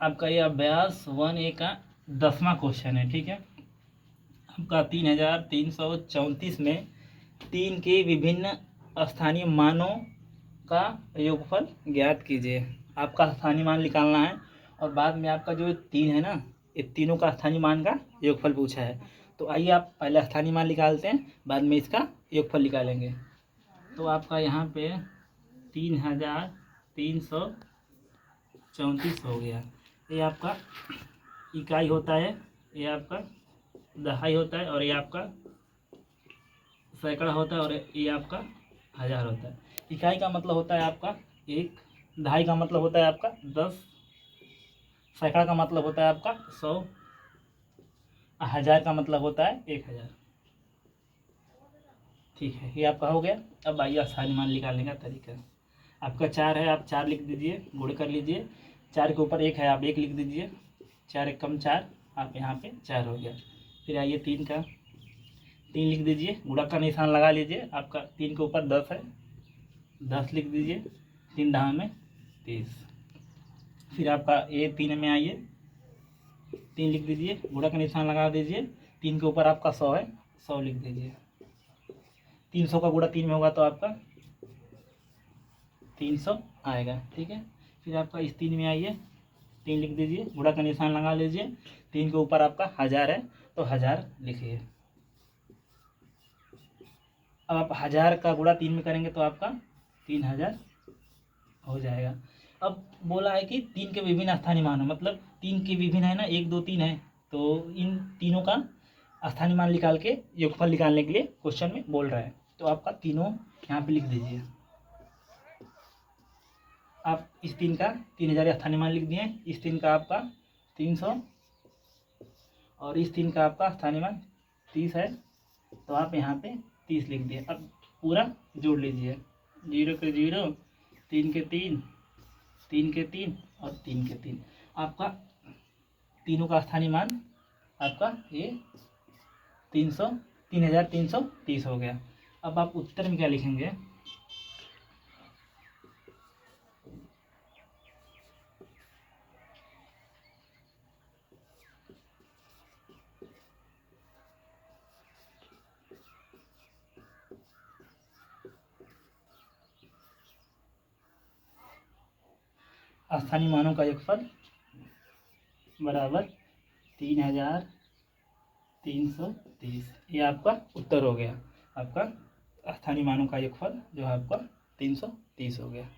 आपका ये अभ्यास 1A का 10वां क्वेश्चन है। ठीक है, आपका 3334 में 3 के विभिन्न स्थानीय मानों का योगफल ज्ञात कीजिए। आपका स्थानीय मान निकालना है और बाद में आपका जो 3 है ना, ये तीनों का स्थानीय मान का योगफल पूछा है। तो आइए आप पहले स्थानीय मान निकालते हैं, बाद में इसका योगफल निकालेंगे। तो आपका यहाँ पे 3334 हो गया। ये आपका इकाई होता है, ये आपका दहाई होता है, और ये आपका सैकड़ा होता है, और ये आपका हज़ार होता है। इकाई का मतलब होता है आपका 1, दहाई का मतलब होता है आपका 10, सैकड़ा का मतलब होता है आपका 100, हज़ार का मतलब होता है 1000। ठीक है, ये आपका हो गया। अब आइए स्थानीय मान निकालने का तरीका। आपका 4 है, आप 4 लिख दीजिए, गुण कर लीजिए। 4 के ऊपर 1 है, आप 1 लिख दीजिए। 4 एक कम 4, आप यहाँ पे 4 हो गया। फिर आइए 3 का 3 लिख दीजिए, गुणा का निशान लगा लीजिए। आपका 3 के ऊपर 10 है, 10 लिख दीजिए। 3 दहा में 30। फिर आपका ये 3 में आइए, 3 लिख दीजिए, गुणा का निशान लगा दीजिए। 3 के ऊपर आपका 100 है, 100 लिख दीजिए। 300 का गुणा 3 में होगा तो आपका 300 आएगा। ठीक है, फिर आपका इस 3 में आइए, 3 लिख दीजिए, गुणा का निशान लगा लीजिए। 3 के ऊपर आपका 1000 है तो 1000 लिखिए। अब आप 1000 का गुणा 3 में करेंगे तो आपका 3000 हो जाएगा। अब बोला है कि 3 के विभिन्न स्थानीय मान हो, मतलब 3 के विभिन्न है ना, 1 2 3 है, तो इन तीनों का स्थानीय मान निकाल के योगफल निकालने के लिए क्वेश्चन में बोल रहा है। तो आपका तीनों यहाँ पे लिख दीजिए। आप इस 3 का 3000 स्थानीय मान लिख दिए, इस 3 का आपका 300, और इस 3 का आपका स्थानीय मान 30 है, तो आप यहाँ पे 30 लिख दिए। अब पूरा जोड़ लीजिए, 0 के 0, 3 के 3, 3 के 3 और 3 के 3। आपका तीनों का स्थानीय मान आपका ये 3330 हो गया। अब आप उत्तर में क्या लिखेंगे? स्थानीय मानों का योगफल बराबर 3330। ये आपका उत्तर हो गया। आपका स्थानीय मानों का योगफल जो है आपका 330 हो गया।